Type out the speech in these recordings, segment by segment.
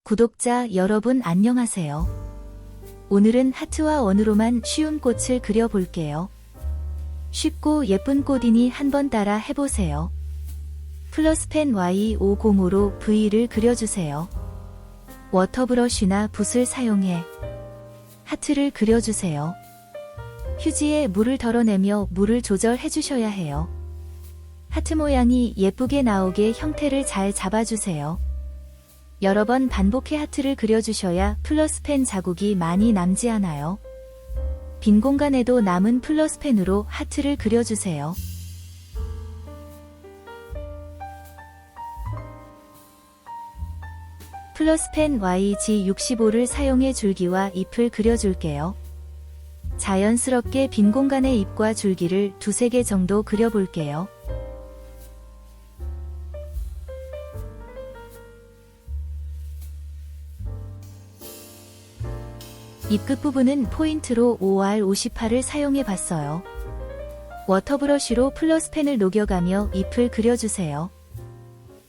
구독자 여러분 안녕하세요. 오늘은 하트와 원으로만 쉬운 꽃을 그려볼게요. 쉽고 예쁜 꽃이니 한번 따라 해보세요. 플러스펜 Y505로 V를 그려주세요. 워터브러쉬나 붓을 사용해 하트를 그려주세요. 휴지에 물을 덜어내며 물을 조절해 주셔야 해요. 하트 모양이 예쁘게 나오게 형태를 잘 잡아주세요. 여러 번 반복해 하트를 그려주셔야 플러스펜 자국이 많이 남지 않아요. 빈 공간에도 남은 플러스펜으로 하트를 그려주세요. 플러스펜 YG65를 사용해 줄기와 잎을 그려줄게요. 자연스럽게 빈 공간에 잎과 줄기를 두세 개 정도 그려볼게요. 잎 끝부분은 포인트로 OR58을 사용해 봤어요. 워터브러쉬로 플러스펜을 녹여가며 잎을 그려주세요.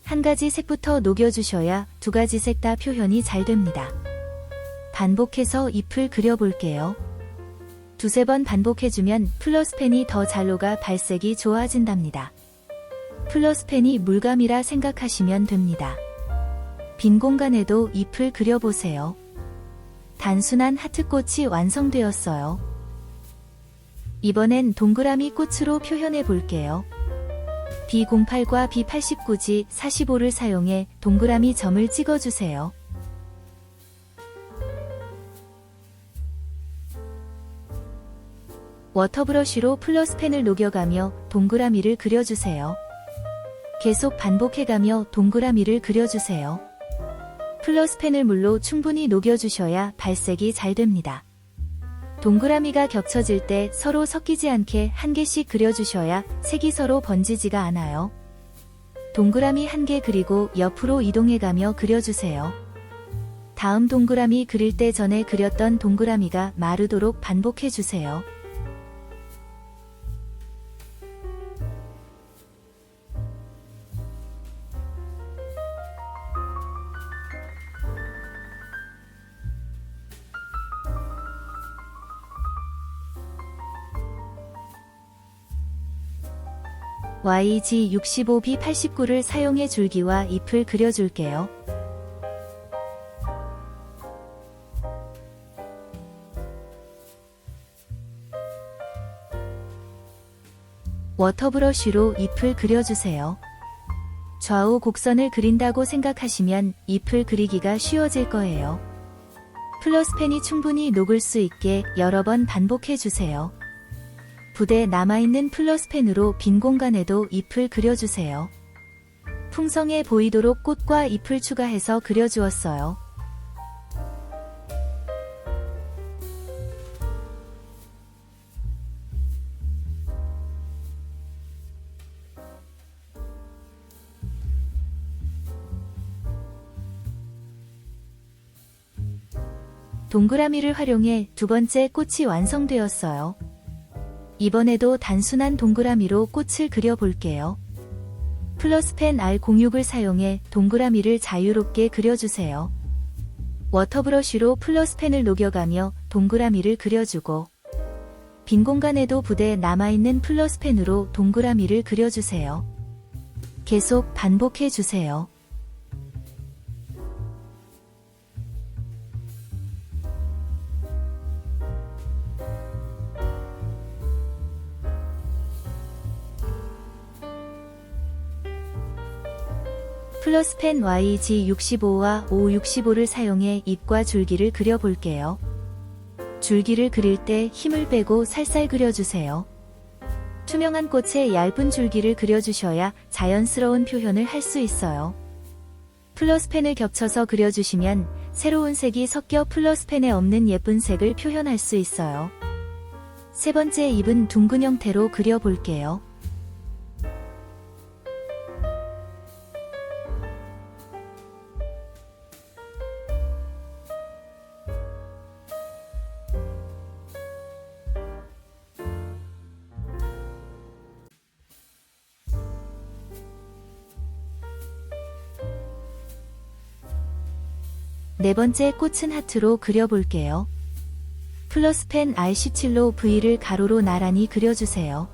한 가지 색부터 녹여주셔야 두 가지 색 다 표현이 잘 됩니다. 반복해서 잎을 그려볼게요. 두세 번 반복해주면 플러스펜이 더 잘 녹아 발색이 좋아진답니다. 플러스펜이 물감이라 생각하시면 됩니다. 빈 공간에도 잎을 그려보세요. 단순한 하트꽃이 완성되었어요. 이번엔 동그라미 꽃으로 표현해 볼게요. B08과 B89G 45를 사용해 동그라미 점을 찍어주세요. 워터브러쉬로 플러스펜을 녹여가며 동그라미를 그려주세요. 계속 반복해가며 동그라미를 그려주세요. 플러스펜을 물로 충분히 녹여주셔야 발색이 잘 됩니다. 동그라미가 겹쳐질 때 서로 섞이지 않게 한 개씩 그려주셔야 색이 서로 번지지가 않아요. 동그라미 한 개 그리고 옆으로 이동해가며 그려주세요. 다음 동그라미 그릴 때 전에 그렸던 동그라미가 마르도록 반복해주세요. YG65B89를 사용해 줄기와 잎을 그려줄게요. 워터브러쉬로 잎을 그려주세요. 좌우 곡선을 그린다고 생각하시면 잎을 그리기가 쉬워질 거예요. 플러스펜이 충분히 녹을 수 있게 여러 번 반복해주세요. 붓에 남아있는 플러스펜으로 빈 공간에도 잎을 그려주세요. 풍성해 보이도록 꽃과 잎을 추가해서 그려주었어요. 동그라미를 활용해 두 번째 꽃이 완성되었어요. 이번에도 단순한 동그라미로 꽃을 그려볼게요. 플러스펜 R06을 사용해 동그라미를 자유롭게 그려주세요. 워터브러쉬로 플러스펜을 녹여가며 동그라미를 그려주고 빈 공간에도 붓에 남아있는 플러스펜으로 동그라미를 그려주세요. 계속 반복해주세요. 플러스펜 YG65와 O65를 사용해 잎과 줄기를 그려볼게요. 줄기를 그릴 때 힘을 빼고 살살 그려주세요. 투명한 꽃에 얇은 줄기를 그려주셔야 자연스러운 표현을 할 수 있어요. 플러스펜을 겹쳐서 그려주시면 새로운 색이 섞여 플러스펜에 없는 예쁜 색을 표현할 수 있어요. 세 번째 잎은 둥근 형태로 그려볼게요. 네 번째 꽃은 하트로 그려볼게요. 플러스펜 R17로 V를 가로로 나란히 그려주세요.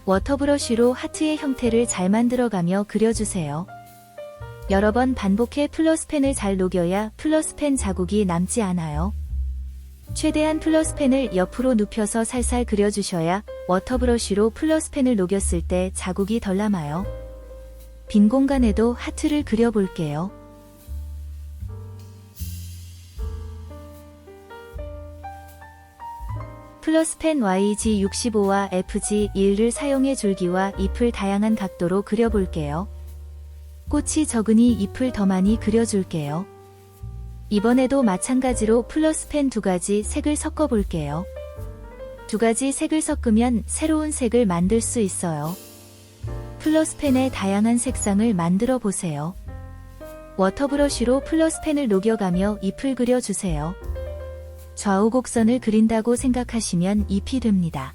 워터브러쉬로 하트의 형태를 잘 만들어가며 그려주세요. 여러 번 반복해 플러스펜을 잘 녹여야 플러스펜 자국이 남지 않아요. 최대한 플러스펜을 옆으로 눕혀서 살살 그려주셔야 워터브러쉬로 플러스펜을 녹였을 때 자국이 덜 남아요. 빈 공간에도 하트를 그려볼게요. 플러스펜 YG65와 FG1을 사용해 줄기와 잎을 다양한 각도로 그려볼게요. 꽃이 적으니 잎을 더 많이 그려줄게요. 이번에도 마찬가지로 플러스펜 두 가지 색을 섞어볼게요. 두 가지 색을 섞으면 새로운 색을 만들 수 있어요. 플러스펜의 다양한 색상을 만들어 보세요. 워터브러쉬로 플러스펜을 녹여가며 잎을 그려주세요. 좌우 곡선을 그린다고 생각하시면 잎이 됩니다.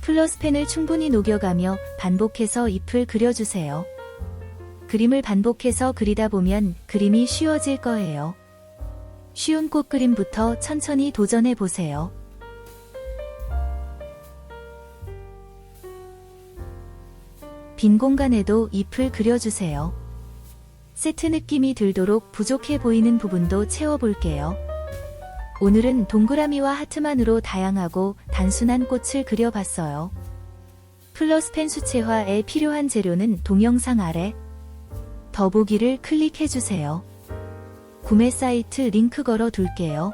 플러스펜을 충분히 녹여가며 반복해서 잎을 그려주세요. 그림을 반복해서 그리다 보면 그림이 쉬워질 거예요. 쉬운 꽃 그림부터 천천히 도전해 보세요. 빈 공간에도 잎을 그려주세요. 세트 느낌이 들도록 부족해 보이는 부분도 채워볼게요. 오늘은 동그라미와 하트만으로 다양하고 단순한 꽃을 그려봤어요. 플러스펜 수채화에 필요한 재료는 동영상 아래 더보기를 클릭해주세요. 구매 사이트 링크 걸어 둘게요.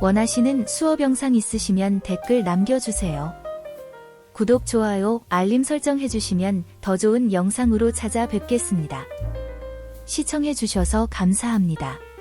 원하시는 수업 영상 있으시면 댓글 남겨주세요. 구독, 좋아요, 알림 설정 해주시면 더 좋은 영상으로 찾아뵙겠습니다. 시청해주셔서 감사합니다.